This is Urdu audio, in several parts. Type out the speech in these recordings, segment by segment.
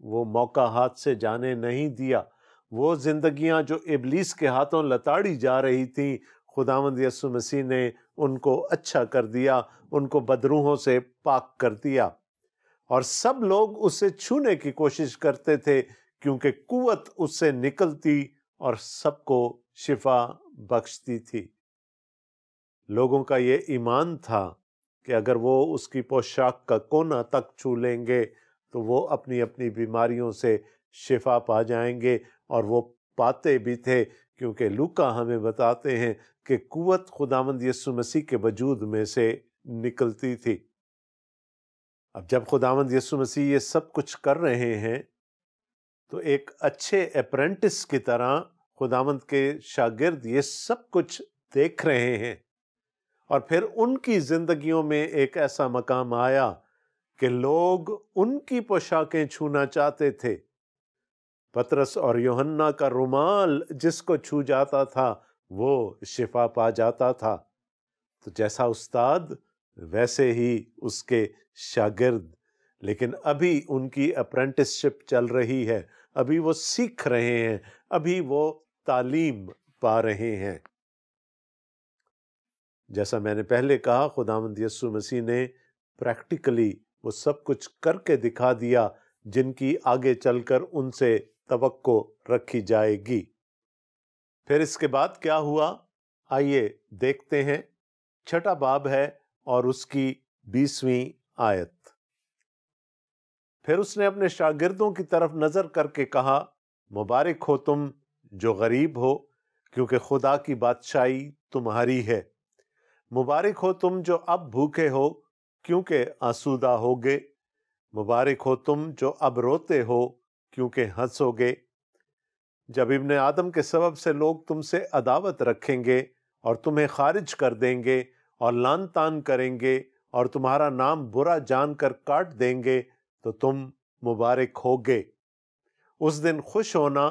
وہ موقع ہاتھ سے جانے نہیں دیا۔ وہ زندگیاں جو ابلیس کے ہاتھوں لتاڑی جا رہی تھیں، خداوند یسوع مسیح نے ان کو اچھا کر دیا، ان کو بدروحوں سے پاک کر دیا، اور سب لوگ اسے چھونے کی کوشش کرتے تھے کیونکہ قوت اس سے نکلتی اور سب کو شفا بخشتی تھی۔ لوگوں کا یہ ایمان تھا کہ اگر وہ اس کی پوشاک کا کونا تک چھو لیں گے تو وہ اپنی اپنی بیماریوں سے شفا پا جائیں گے، اور وہ پاتے بھی تھے، کیونکہ لوکا ہمیں بتاتے ہیں کہ قوت خداوند یسوع مسیح کے وجود میں سے نکلتی تھی۔ اب جب خداوند یسوع مسیح یہ سب کچھ کر رہے ہیں تو ایک اچھے اپرینٹس کی طرح خداوند کے شاگرد یہ سب کچھ دیکھ رہے ہیں، اور پھر ان کی زندگیوں میں ایک ایسا مقام آیا کہ لوگ ان کی پوشاکیں چھونا چاہتے تھے۔ پطرس اور یوحنا کا رومال جس کو چھو جاتا تھا وہ شفا پا جاتا تھا۔ تو جیسا استاد ویسے ہی اس کے شاگرد، لیکن ابھی ان کی اپرینٹس شپ چل رہی ہے، ابھی وہ سیکھ رہے ہیں، ابھی وہ تعلیم پا رہے ہیں۔ جیسا میں نے پہلے کہا، خداوند یسوع مسیح نے پریکٹیکلی وہ سب کچھ کر کے دکھا دیا جن کی آگے چل کر ان سے توقع رکھی جائے گی۔ پھر اس کے بعد کیا ہوا، آئیے دیکھتے ہیں۔ 6 باب ہے اور اس کی 20ویں آیت۔ پھر اس نے اپنے شاگردوں کی طرف نظر کر کے کہا، مبارک ہو تم جو غریب ہو، کیونکہ خدا کی بادشاہی تمہاری ہے۔ مبارک ہو تم جو اب بھوکے ہو، کیونکہ آسودہ ہوگے۔ مبارک ہو تم جو اب روتے ہو، کیونکہ ہنسو گے۔ جب ابن آدم کے سبب سے لوگ تم سے عداوت رکھیں گے اور تمہیں خارج کر دیں گے اور لعن طعن کریں گے اور تمہارا نام برا جان کر کاٹ دیں گے تو تم مبارک ہوگے۔ اس دن خوش ہونا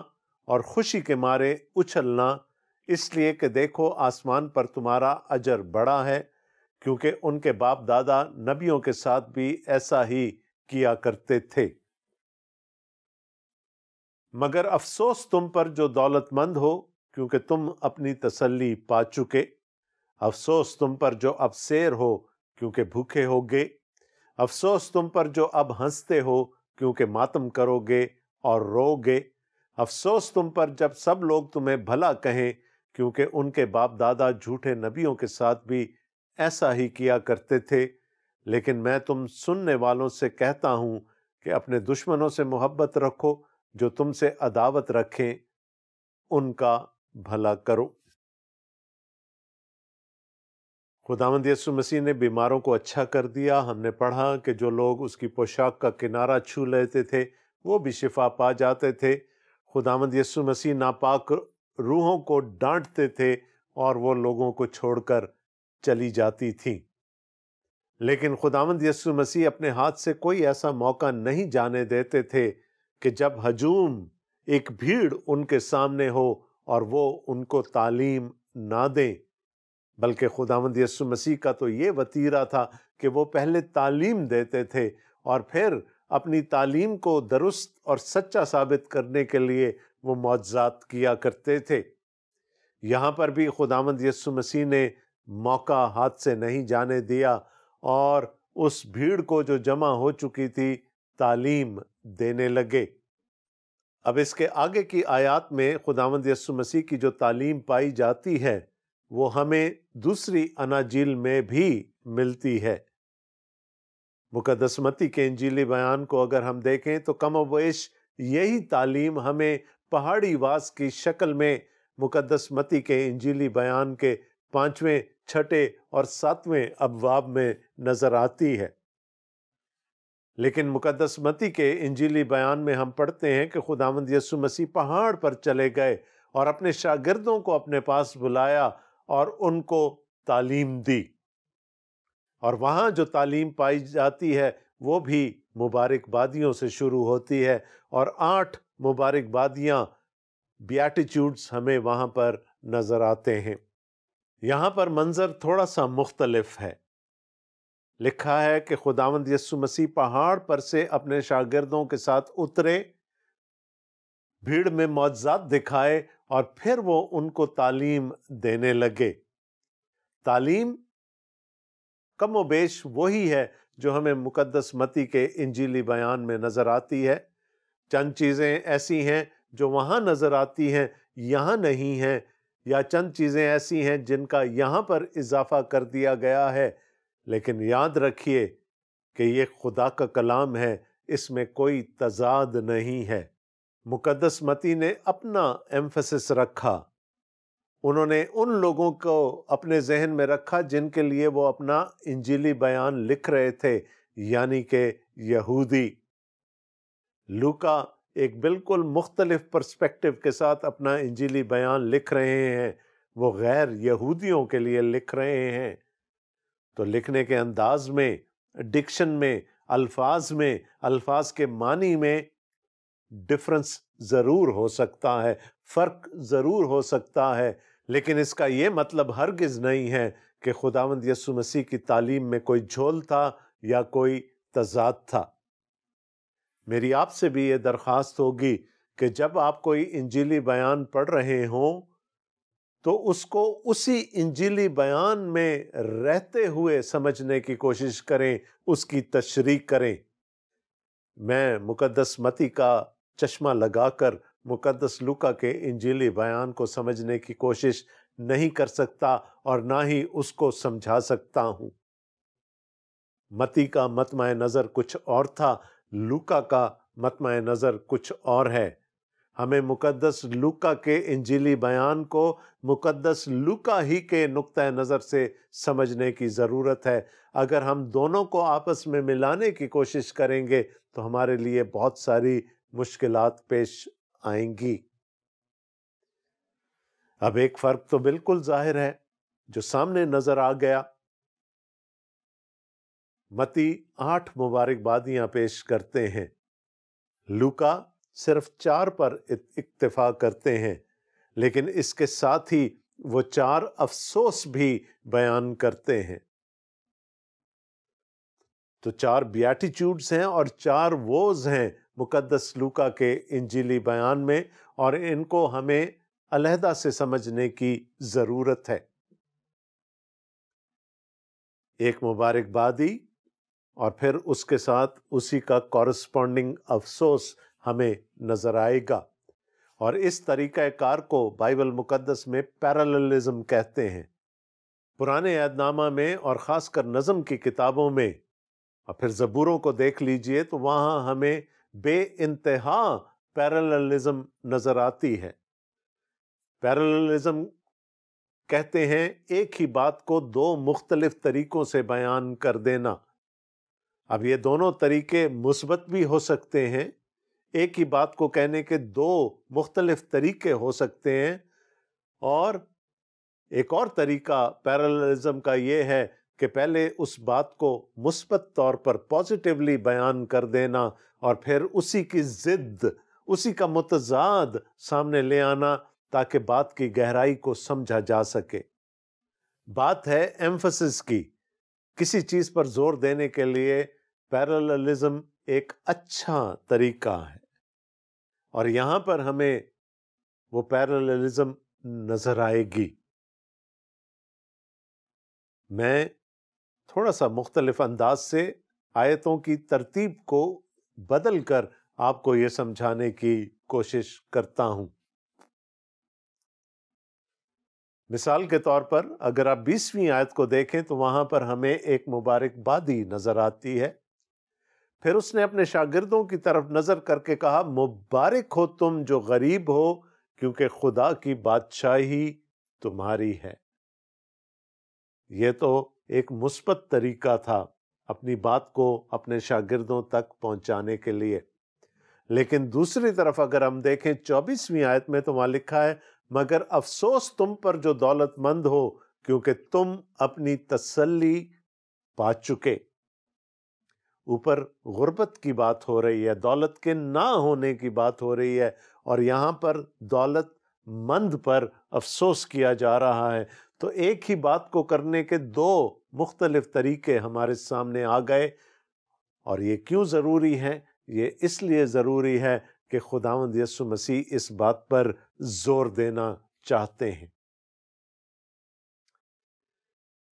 اور خوشی کے مارے اچھلنا، اس لیے کہ دیکھو آسمان پر تمہارا اجر بڑا ہے، کیونکہ ان کے باپ دادا نبیوں کے ساتھ بھی ایسا ہی کیا کرتے تھے۔ مگر افسوس تم پر جو دولت مند ہو، کیونکہ تم اپنی تسلی پا چکے۔ افسوس تم پر جو اب سیر ہو، کیونکہ بھوکے ہوگے۔ افسوس تم پر جو اب ہنستے ہو، کیونکہ ماتم کرو گے اور رو گے۔ افسوس تم پر جب سب لوگ تمہیں بھلا کہیں، کیونکہ ان کے باپ دادا جھوٹے نبیوں کے ساتھ بھی ایسا ہی کیا کرتے تھے۔ لیکن میں تم سننے والوں سے کہتا ہوں کہ اپنے دشمنوں سے محبت رکھو، جو تم سے عداوت رکھیں ان کا بھلا کرو۔ خداوند یسوع مسیح نے بیماروں کو اچھا کر دیا۔ ہم نے پڑھا کہ جو لوگ اس کی پوشاک کا کنارہ چھو لیتے تھے وہ بھی شفا پا جاتے تھے۔ خداوند یسوع مسیح ناپاک روحوں کو ڈانٹتے تھے اور وہ لوگوں کو چھوڑ کر چلی جاتی تھیں، لیکن خداوند یسوع مسیح اپنے ہاتھ سے کوئی ایسا موقع نہیں جانے دیتے تھے کہ جب ہجوم ایک بھیڑ ان کے سامنے ہو اور وہ ان کو تعلیم نہ دیں، بلکہ خداوند یسوع مسیح کا تو یہ وتیرہ تھا کہ وہ پہلے تعلیم دیتے تھے اور پھر اپنی تعلیم کو درست اور سچا ثابت کرنے کے لیے وہ معجزات کیا کرتے تھے۔ یہاں پر بھی خداوند یسوع مسیح نے موقع ہاتھ سے نہیں جانے دیا اور اس بھیڑ کو جو جمع ہو چکی تھی تعلیم دینے لگے۔ اب اس کے آگے کی آیات میں خداوند یسوع مسیح کی جو تعلیم پائی جاتی ہے وہ ہمیں دوسری اناجیل میں بھی ملتی ہے۔ مقدس متی کے انجیلی بیان کو اگر ہم دیکھیں تو کم و بیش یہی تعلیم ہمیں پہاڑی واز کی شکل میں مقدس متی کے انجیلی بیان کے 5ویں، 6 اور 7ویں ابواب میں نظر آتی ہے۔ لیکن مقدس متی کے انجیلی بیان میں ہم پڑھتے ہیں کہ خداوند یسوع مسیح پہاڑ پر چلے گئے اور اپنے شاگردوں کو اپنے پاس بلایا اور ان کو تعلیم دی، اور وہاں جو تعلیم پائی جاتی ہے وہ بھی مبارک بادیوں سے شروع ہوتی ہے، اور 8 مبارک بادیاں بیاٹیچیوڈز ہمیں وہاں پر نظر آتے ہیں۔ یہاں پر منظر تھوڑا سا مختلف ہے، لکھا ہے کہ خداوند یسوع مسیح پہاڑ پر سے اپنے شاگردوں کے ساتھ اترے، بھیڑ میں معجزات دکھائے اور پھر وہ ان کو تعلیم دینے لگے۔ تعلیم کم و بیش وہی ہے جو ہمیں مقدس متی کے انجیلی بیان میں نظر آتی ہے۔ چند چیزیں ایسی ہیں جو وہاں نظر آتی ہیں، یہاں نہیں ہیں، یا چند چیزیں ایسی ہیں جن کا یہاں پر اضافہ کر دیا گیا ہے، لیکن یاد رکھیے کہ یہ خدا کا کلام ہے، اس میں کوئی تضاد نہیں ہے۔ مقدس متی نے اپنا ایمفسس رکھا، انہوں نے ان لوگوں کو اپنے ذہن میں رکھا جن کے لیے وہ اپنا انجیلی بیان لکھ رہے تھے، یعنی کہ یہودی۔ لوکا ایک بالکل مختلف پرسپیکٹو کے ساتھ اپنا انجیلی بیان لکھ رہے ہیں، وہ غیر یہودیوں کے لیے لکھ رہے ہیں۔ تو لکھنے کے انداز میں، ڈکشن میں، الفاظ کے معنی میں ڈفرنس ضرور ہو سکتا ہے، فرق ضرور ہو سکتا ہے، لیکن اس کا یہ مطلب ہرگز نہیں ہے کہ خداوند یسوع مسیح کی تعلیم میں کوئی جھول تھا یا کوئی تضاد تھا۔ میری آپ سے بھی یہ درخواست ہوگی کہ جب آپ کوئی انجیلی بیان پڑھ رہے ہوں تو اس کو اسی انجیلی بیان میں رہتے ہوئے سمجھنے کی کوشش کریں، اس کی تشریح کریں۔ میں مقدس متی کا چشمہ لگا کر مقدس لوکا کے انجیلی بیان کو سمجھنے کی کوشش نہیں کر سکتا اور نہ ہی اس کو سمجھا سکتا ہوں۔ متی کا مطمع نظر کچھ اور تھا، لوکا کا مطمع نظر کچھ اور ہے۔ ہمیں مقدس لوکا کے انجیلی بیان کو مقدس لوکا ہی کے نقطہ نظر سے سمجھنے کی ضرورت ہے۔ اگر ہم دونوں کو آپس میں ملانے کی کوشش کریں گے تو ہمارے لیے بہت ساری مشکلات پیش آئیں گی۔ اب ایک فرق تو بالکل ظاہر ہے جو سامنے نظر آ گیا۔ متی 8 مبارکبادیاں پیش کرتے ہیں، لوکا صرف 4 پر اکتفا کرتے ہیں، لیکن اس کے ساتھ ہی وہ 4 افسوس بھی بیان کرتے ہیں۔ تو 4 بیاٹیچیوڈز ہیں اور 4 ووز ہیں مقدس لوکا کے انجیلی بیان میں، اور ان کو ہمیں علیحدہ سے سمجھنے کی ضرورت ہے۔ ایک مبارکبادی اور پھر اس کے ساتھ اسی کا کورسپونڈنگ افسوس ہمیں نظر آئے گا، اور اس طریقہ کار کو بائبل مقدس میں پیراللزم کہتے ہیں۔ پرانے عہد نامہ میں اور خاص کر نظم کی کتابوں میں، اور پھر زبوروں کو دیکھ لیجئے تو وہاں ہمیں بے انتہا پیراللزم نظر آتی ہے۔ پیراللزم کہتے ہیں ایک ہی بات کو 2 مختلف طریقوں سے بیان کر دینا۔ اب یہ دونوں طریقے مثبت بھی ہو سکتے ہیں، ایک ہی بات کو کہنے کے 2 مختلف طریقے ہو سکتے ہیں، اور ایک اور طریقہ پیراللزم کا یہ ہے کہ پہلے اس بات کو مثبت طور پر پازیٹیولی بیان کر دینا اور پھر اسی کی ضد، اسی کا متضاد سامنے لے آنا تاکہ بات کی گہرائی کو سمجھا جا سکے۔ بات ہے ایمفسس کی، کسی چیز پر زور دینے کے لیے پیراللزم ایک اچھا طریقہ ہے، اور یہاں پر ہمیں وہ پیراللزم نظر آئے گی۔ میں تھوڑا سا مختلف انداز سے آیتوں کی ترتیب کو بدل کر آپ کو یہ سمجھانے کی کوشش کرتا ہوں۔ مثال کے طور پر اگر آپ 20ویں آیت کو دیکھیں تو وہاں پر ہمیں ایک مبارکبادی نظر آتی ہے۔ پھر اس نے اپنے شاگردوں کی طرف نظر کر کے کہا، مبارک ہو تم جو غریب ہو، کیونکہ خدا کی بادشاہی تمہاری ہے۔ یہ تو ایک مثبت طریقہ تھا اپنی بات کو اپنے شاگردوں تک پہنچانے کے لیے، لیکن دوسری طرف اگر ہم دیکھیں 24ویں آیت میں تو وہاں لکھا ہے، مگر افسوس تم پر جو دولت مند ہو، کیونکہ تم اپنی تسلی پا چکے۔ اوپر غربت کی بات ہو رہی ہے، دولت کے نہ ہونے کی بات ہو رہی ہے، اور یہاں پر دولت مند پر افسوس کیا جا رہا ہے۔ تو ایک ہی بات کو کرنے کے دو مختلف طریقے ہمارے سامنے آ گئے، اور یہ کیوں ضروری ہے؟ یہ اس لیے ضروری ہے کہ خداوند یسوع مسیح اس بات پر زور دینا چاہتے ہیں۔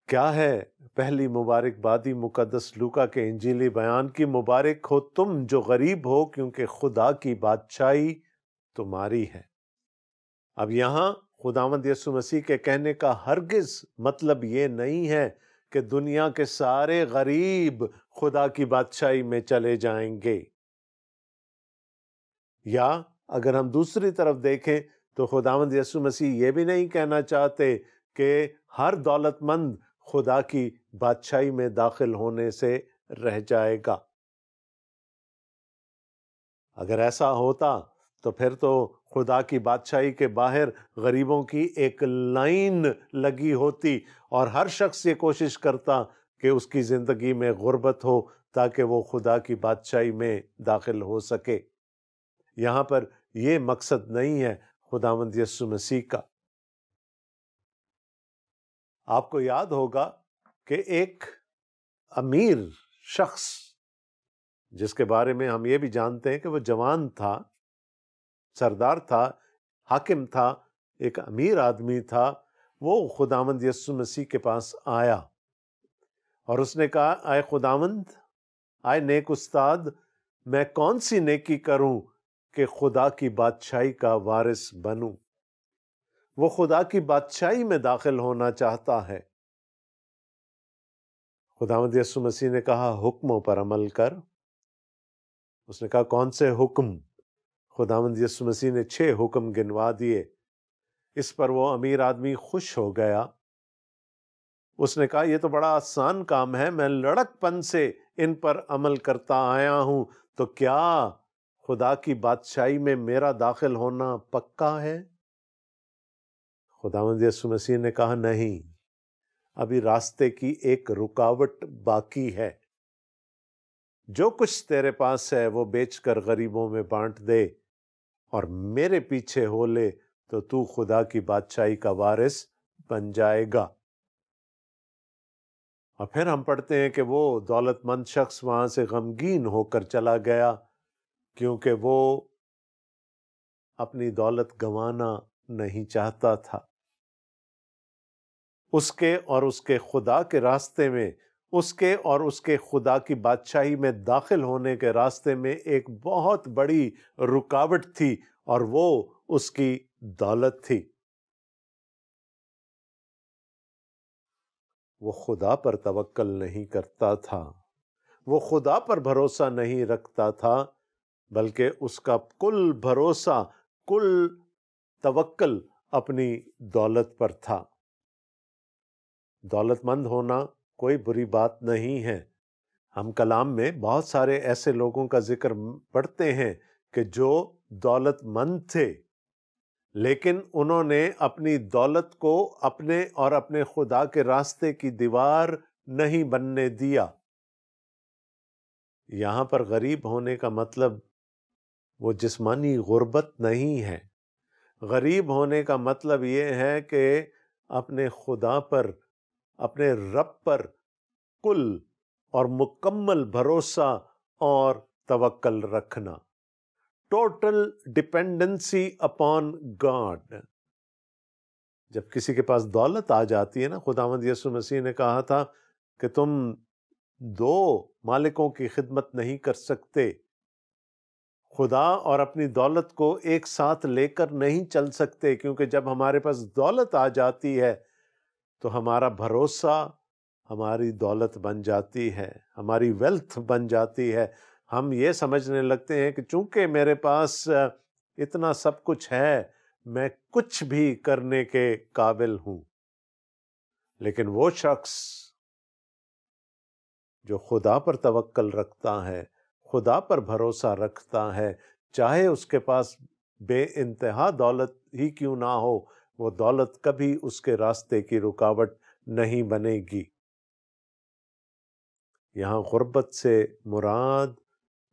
کیا ہے پہلی مبارک بادی مقدس لوکا کے انجیلی بیان کی؟ مبارک ہو تم جو غریب ہو، کیونکہ خدا کی بادشاہی تمہاری ہے۔ اب یہاں خداوند یسوع مسیح کے کہنے کا ہرگز مطلب یہ نہیں ہے کہ دنیا کے سارے غریب خدا کی بادشاہی میں چلے جائیں گے، یا اگر ہم دوسری طرف دیکھیں تو خداوند یسوع مسیح یہ بھی نہیں کہنا چاہتے کہ ہر دولت مند خدا کی بادشاہی میں داخل ہونے سے رہ جائے گا۔ اگر ایسا ہوتا تو پھر تو خدا کی بادشاہی کے باہر غریبوں کی ایک لائن لگی ہوتی، اور ہر شخص یہ کوشش کرتا کہ اس کی زندگی میں غربت ہو تاکہ وہ خدا کی بادشاہی میں داخل ہو سکے۔ یہاں پر یہ مقصد نہیں ہے خداوند یسوع مسیح کا۔ آپ کو یاد ہوگا کہ ایک امیر شخص، جس کے بارے میں ہم یہ بھی جانتے ہیں کہ وہ جوان تھا، سردار تھا، حاکم تھا، ایک امیر آدمی تھا، وہ خداوند یسوع مسیح کے پاس آیا اور اس نے کہا، اے خداوند، اے نیک استاد، میں کون سی نیکی کروں کہ خدا کی بادشاہی کا وارث بنوں؟ وہ خدا کی بادشاہی میں داخل ہونا چاہتا ہے۔ خداوند یسوع مسیح نے کہا، حکموں پر عمل کر۔ اس نے کہا، کون سے حکم؟ خداوند یسوع مسیح نے 6 حکم گنوا دیے۔ اس پر وہ امیر آدمی خوش ہو گیا۔ اس نے کہا، یہ تو بڑا آسان کام ہے، میں لڑک پن سے ان پر عمل کرتا آیا ہوں، تو کیا خدا کی بادشاہی میں میرا داخل ہونا پکا ہے؟ خداوند یسوع مسیح نے کہا، نہیں، ابھی راستے کی ایک رکاوٹ باقی ہے۔ جو کچھ تیرے پاس ہے وہ بیچ کر غریبوں میں بانٹ دے اور میرے پیچھے ہو لے، تو تو خدا کی بادشاہی کا وارث بن جائے گا۔ اور پھر ہم پڑھتے ہیں کہ وہ دولت مند شخص وہاں سے غمگین ہو کر چلا گیا، کیونکہ وہ اپنی دولت گنوانا نہیں چاہتا تھا۔ اس کے اور اس کے خدا کے راستے میں، اس کے اور اس کے خدا کی بادشاہی میں داخل ہونے کے راستے میں ایک بہت بڑی رکاوٹ تھی، اور وہ اس کی دولت تھی۔ وہ خدا پر توکل نہیں کرتا تھا، وہ خدا پر بھروسہ نہیں رکھتا تھا، بلکہ اس کا کل بھروسہ، کل توکل اپنی دولت پر تھا۔ دولت مند ہونا کوئی بری بات نہیں ہے۔ ہم کلام میں بہت سارے ایسے لوگوں کا ذکر پڑھتے ہیں کہ جو دولت مند تھے، لیکن انہوں نے اپنی دولت کو اپنے اور اپنے خدا کے راستے کی دیوار نہیں بننے دیا۔ یہاں پر غریب ہونے کا مطلب وہ جسمانی غربت نہیں ہے۔ غریب ہونے کا مطلب یہ ہے کہ اپنے خدا پر، اپنے رب پر کل اور مکمل بھروسہ اور توکل رکھنا، ٹوٹل ڈیپینڈنسی اپون گاڈ۔ جب کسی کے پاس دولت آ جاتی ہے نا، خداوند یسوع مسیح نے کہا تھا کہ تم 2 مالکوں کی خدمت نہیں کر سکتے، خدا اور اپنی دولت کو ایک ساتھ لے کر نہیں چل سکتے، کیونکہ جب ہمارے پاس دولت آ جاتی ہے تو ہمارا بھروسہ ہماری دولت بن جاتی ہے، ہماری ویلتھ بن جاتی ہے۔ ہم یہ سمجھنے لگتے ہیں کہ چونکہ میرے پاس اتنا سب کچھ ہے، میں کچھ بھی کرنے کے قابل ہوں۔ لیکن وہ شخص جو خدا پر توکل رکھتا ہے، خدا پر بھروسہ رکھتا ہے، چاہے اس کے پاس بے انتہا دولت ہی کیوں نہ ہو، وہ دولت کبھی اس کے راستے کی رکاوٹ نہیں بنے گی۔ یہاں غربت سے مراد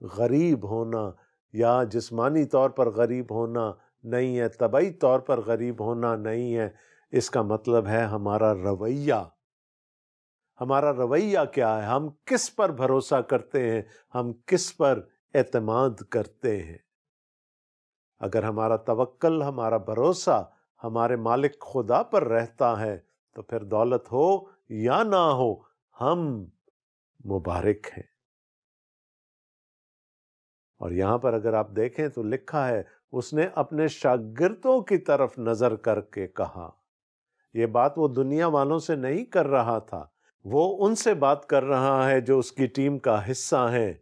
غریب ہونا یا جسمانی طور پر غریب ہونا نہیں ہے، طبعی طور پر غریب ہونا نہیں ہے۔ اس کا مطلب ہے ہمارا رویہ. ہمارا رویہ کیا ہے؟ ہم کس پر بھروسہ کرتے ہیں؟ ہم کس پر اعتماد کرتے ہیں؟ اگر ہمارا توکل، ہمارا بھروسہ ہمارے مالک خدا پر رہتا ہے تو پھر دولت ہو یا نہ ہو ہم مبارک ہیں. اور یہاں پر اگر آپ دیکھیں تو لکھا ہے اس نے اپنے شاگردوں کی طرف نظر کر کے کہا. یہ بات وہ دنیا والوں سے نہیں کر رہا تھا، وہ ان سے بات کر رہا ہے جو اس کی ٹیم کا حصہ ہیں،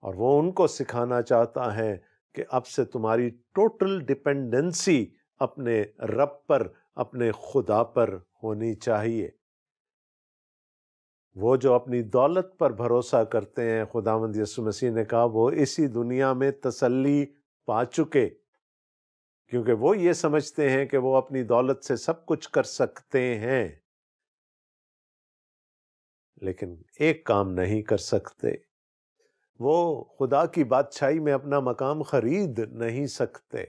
اور وہ ان کو سکھانا چاہتا ہے کہ اب سے تمہاری ٹوٹل ڈیپینڈنسی اپنے رب پر، اپنے خدا پر ہونی چاہیے. وہ جو اپنی دولت پر بھروسہ کرتے ہیں، خداوند یسوع مسیح نے کہا وہ اسی دنیا میں تسلی پا چکے، کیونکہ وہ یہ سمجھتے ہیں کہ وہ اپنی دولت سے سب کچھ کر سکتے ہیں، لیکن ایک کام نہیں کر سکتے. وہ خدا کی بادشاہی میں اپنا مقام خرید نہیں سکتے.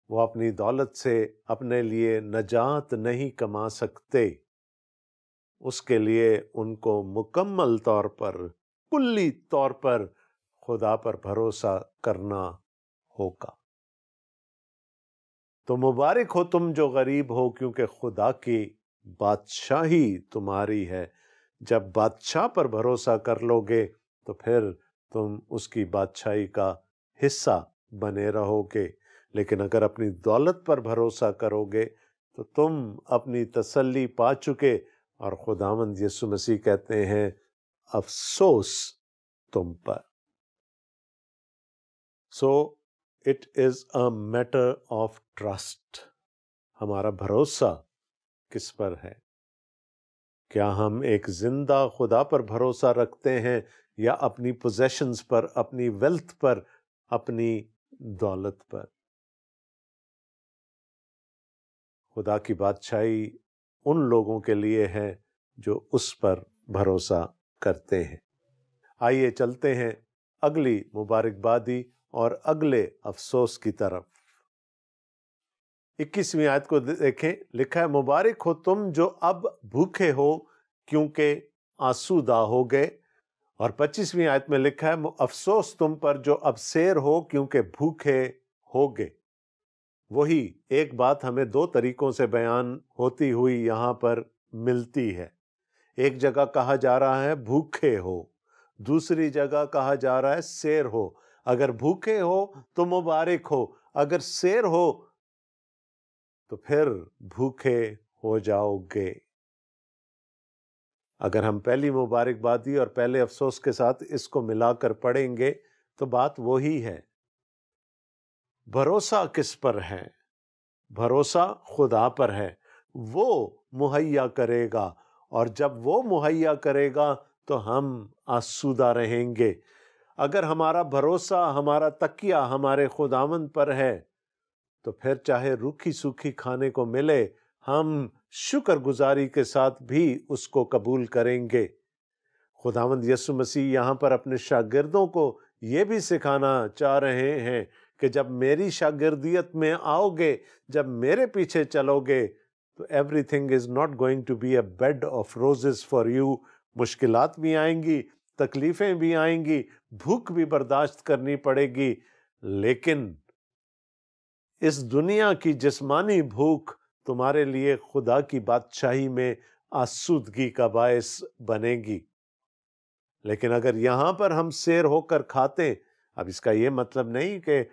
وہ اپنی دولت سے اپنے لیے نجات نہیں کما سکتے. اس کے لیے ان کو مکمل طور پر، کلی طور پر خدا پر بھروسہ کرنا ہوگا. تو مبارک ہو تم جو غریب ہو، کیونکہ خدا کی بادشاہی تمہاری ہے. جب بادشاہ پر بھروسہ کر لو گے تو پھر تم اس کی بادشاہی کا حصہ بنے رہو گے. لیکن اگر اپنی دولت پر بھروسہ کرو گے تو تم اپنی تسلی پا چکے، اور خداوند یسوع مسیح کہتے ہیں افسوس تم پر. So it is a matter of trust. ہمارا بھروسہ کس پر ہے؟ کیا ہم ایک زندہ خدا پر بھروسہ رکھتے ہیں، یا اپنی پوزیشنز پر، اپنی ویلتھ پر، اپنی دولت پر؟ خدا کی بادشاہی ان لوگوں کے لیے ہے جو اس پر بھروسہ کرتے ہیں. آئیے چلتے ہیں اگلی مبارکبادی اور اگلے افسوس کی طرف. 21ویں آیت کو دیکھیں، لکھا ہے مبارک ہو تم جو اب بھوکے ہو کیونکہ آسودہ ہو گئے. اور 25ویں آیت میں لکھا ہے افسوس تم پر جو اب سیر ہو کیونکہ بھوکے ہو گئے. وہی ایک بات ہمیں دو طریقوں سے بیان ہوتی ہوئی یہاں پر ملتی ہے. ایک جگہ کہا جا رہا ہے بھوکے ہو، دوسری جگہ کہا جا رہا ہے سیر ہو. اگر بھوکے ہو تو مبارک ہو، اگر سیر ہو تو پھر بھوکے ہو جاؤ گے. اگر ہم پہلی مبارکبادی اور پہلے افسوس کے ساتھ اس کو ملا کر پڑھیں گے تو بات وہی ہے. بھروسہ کس پر ہے؟ بھروسہ خدا پر ہے. وہ مہیا کرے گا، اور جب وہ مہیا کرے گا تو ہم آسودہ رہیں گے. اگر ہمارا بھروسہ، ہمارا تکیہ ہمارے خداوند پر ہے تو پھر چاہے روکھی سوکھی کھانے کو ملے ہم شکر گزاری کے ساتھ بھی اس کو قبول کریں گے. خداوند یسوع مسیح یہاں پر اپنے شاگردوں کو یہ بھی سکھانا چاہ رہے ہیں کہ جب میری شاگردیت میں آؤ گے، جب میرے پیچھے چلو گے تو everything is not going to be a bed of roses for you. مشکلات بھی آئیں گی، تکلیفیں بھی آئیں گی، بھوک بھی برداشت کرنی پڑے گی، لیکن اس دنیا کی جسمانی بھوک تمہارے لیے خدا کی بادشاہی میں آسودگی کا باعث بنے گی. لیکن اگر یہاں پر ہم سیر ہو کر کھاتے، اب اس کا یہ مطلب نہیں کہ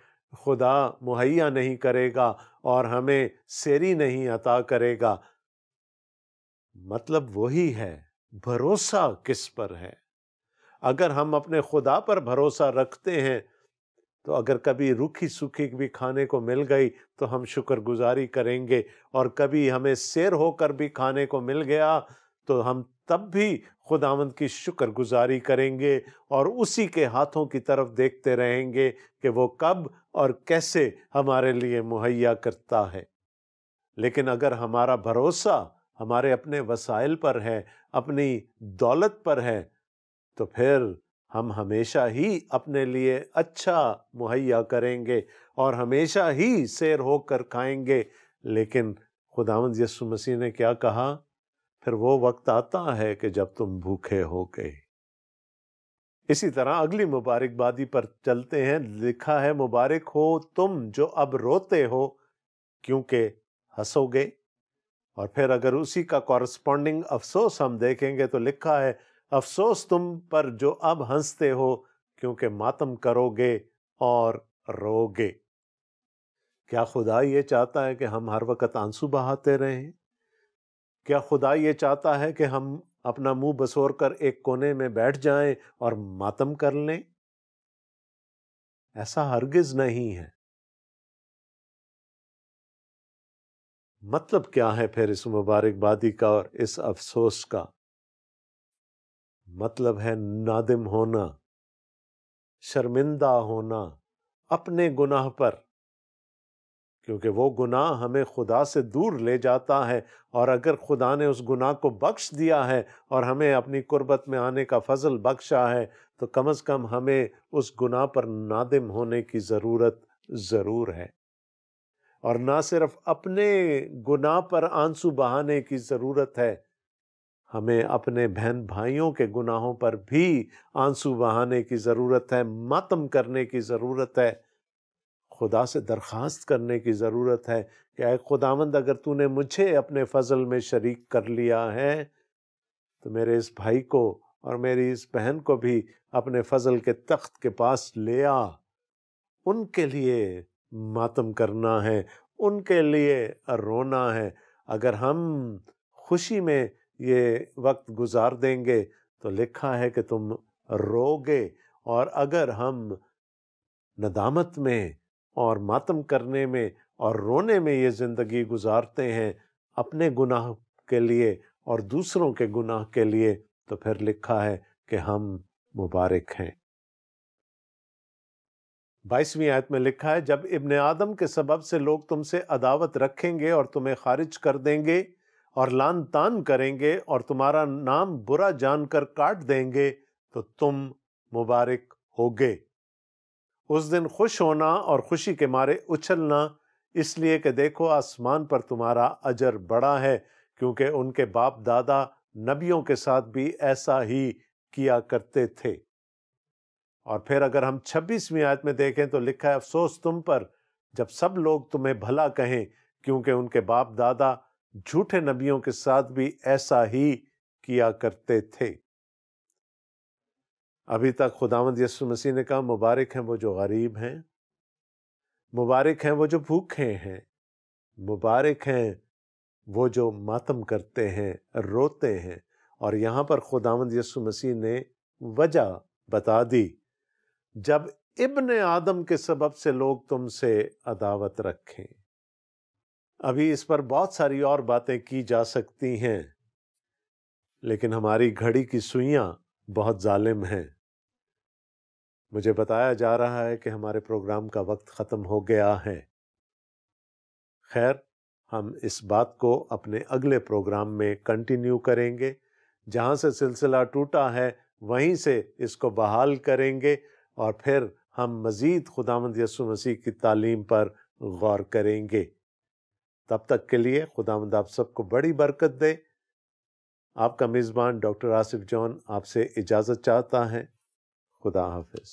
خدا مہیا نہیں کرے گا اور ہمیں سیری نہیں عطا کرے گا. مطلب وہی ہے، بھروسہ کس پر ہے. اگر ہم اپنے خدا پر بھروسہ رکھتے ہیں تو اگر کبھی روکھی سوکھی بھی کھانے کو مل گئی تو ہم شکر گزاری کریں گے، اور کبھی ہمیں سیر ہو کر بھی کھانے کو مل گیا تو ہم تب بھی خداوند کی شکر گزاری کریں گے اور اسی کے ہاتھوں کی طرف دیکھتے رہیں گے کہ وہ کب اور کیسے ہمارے لیے مہیا کرتا ہے. لیکن اگر ہمارا بھروسہ ہمارے اپنے وسائل پر ہے، اپنی دولت پر ہے، تو پھر ہم ہمیشہ ہی اپنے لیے اچھا مہیا کریں گے اور ہمیشہ ہی سیر ہو کر کھائیں گے. لیکن خداوند یسوع مسیح نے کیا کہا؟ پھر وہ وقت آتا ہے کہ جب تم بھوکے ہو گے۔ اسی طرح اگلی مبارک بادی پر چلتے ہیں، لکھا ہے مبارک ہو تم جو اب روتے ہو کیونکہ ہنسو گے۔ اور پھر اگر اسی کا کورسپونڈنگ افسوس ہم دیکھیں گے تو لکھا ہے افسوس تم پر جو اب ہنستے ہو کیونکہ ماتم کرو گے اور رو گے۔ کیا خدا یہ چاہتا ہے کہ ہم ہر وقت آنسو بہاتے رہیں؟ کیا خدا یہ چاہتا ہے کہ ہم اپنا منہ بسور کر ایک کونے میں بیٹھ جائیں اور ماتم کر لیں؟ ایسا ہرگز نہیں ہے۔ مطلب کیا ہے پھر اس مبارک بادی کا اور اس افسوس کا؟ مطلب ہے نادم ہونا، شرمندہ ہونا اپنے گناہ پر، کیونکہ وہ گناہ ہمیں خدا سے دور لے جاتا ہے، اور اگر خدا نے اس گناہ کو بخش دیا ہے اور ہمیں اپنی قربت میں آنے کا فضل بخشا ہے تو کم از کم ہمیں اس گناہ پر نادم ہونے کی ضرورت ضرور ہے۔ اور نہ صرف اپنے گناہ پر آنسو بہانے کی ضرورت ہے، ہمیں اپنے بہن بھائیوں کے گناہوں پر بھی آنسو بہانے کی ضرورت ہے، ماتم کرنے کی ضرورت ہے، خدا سے درخواست کرنے کی ضرورت ہے کہ اے خداوند اگر تو نے مجھے اپنے فضل میں شریک کر لیا ہے تو میرے اس بھائی کو اور میری اس بہن کو بھی اپنے فضل کے تخت کے پاس لے آ، ان کے لیے ماتم کرنا ہے، ان کے لیے رونا ہے۔ اگر ہم خوشی میں یہ وقت گزار دیں گے تو لکھا ہے کہ تم روگے، اور اگر ہم ندامت میں اور ماتم کرنے میں اور رونے میں یہ زندگی گزارتے ہیں اپنے گناہ کے لیے اور دوسروں کے گناہ کے لیے، تو پھر لکھا ہے کہ ہم مبارک ہیں۔ 22ویں آیت میں لکھا ہے جب ابن آدم کے سبب سے لوگ تم سے عداوت رکھیں گے اور تمہیں خارج کر دیں گے اور لعن طعن کریں گے اور تمہارا نام برا جان کر کاٹ دیں گے تو تم مبارک ہوگے۔ اس دن خوش ہونا اور خوشی کے مارے اچھلنا، اس لیے کہ دیکھو آسمان پر تمہارا اجر بڑا ہے، کیونکہ ان کے باپ دادا نبیوں کے ساتھ بھی ایسا ہی کیا کرتے تھے۔ اور پھر اگر ہم 26ویں آیت میں دیکھیں تو لکھا ہے افسوس تم پر جب سب لوگ تمہیں بھلا کہیں، کیونکہ ان کے باپ دادا جھوٹے نبیوں کے ساتھ بھی ایسا ہی کیا کرتے تھے۔ ابھی تک خداوند یسوع مسیح نے کہا مبارک ہیں وہ جو غریب ہیں، مبارک ہیں وہ جو بھوکے ہیں، مبارک ہیں وہ جو ماتم کرتے ہیں، روتے ہیں۔ اور یہاں پر خداوند یسوع مسیح نے وجہ بتا دی، جب ابن آدم کے سبب سے لوگ تم سے عداوت رکھیں۔ ابھی اس پر بہت ساری اور باتیں کی جا سکتی ہیں، لیکن ہماری گھڑی کی سوئیاں بہت ظالم ہیں۔ مجھے بتایا جا رہا ہے کہ ہمارے پروگرام کا وقت ختم ہو گیا ہے۔ خیر، ہم اس بات کو اپنے اگلے پروگرام میں کنٹینیو کریں گے، جہاں سے سلسلہ ٹوٹا ہے وہیں سے اس کو بحال کریں گے، اور پھر ہم مزید خداوند یسوع مسیح کی تعلیم پر غور کریں گے۔ تب تک کے لیے خداوند آپ سب کو بڑی برکت دے۔ آپ کا میزبان ڈاکٹر آصف جون آپ سے اجازت چاہتا ہے۔ خدا حافظ۔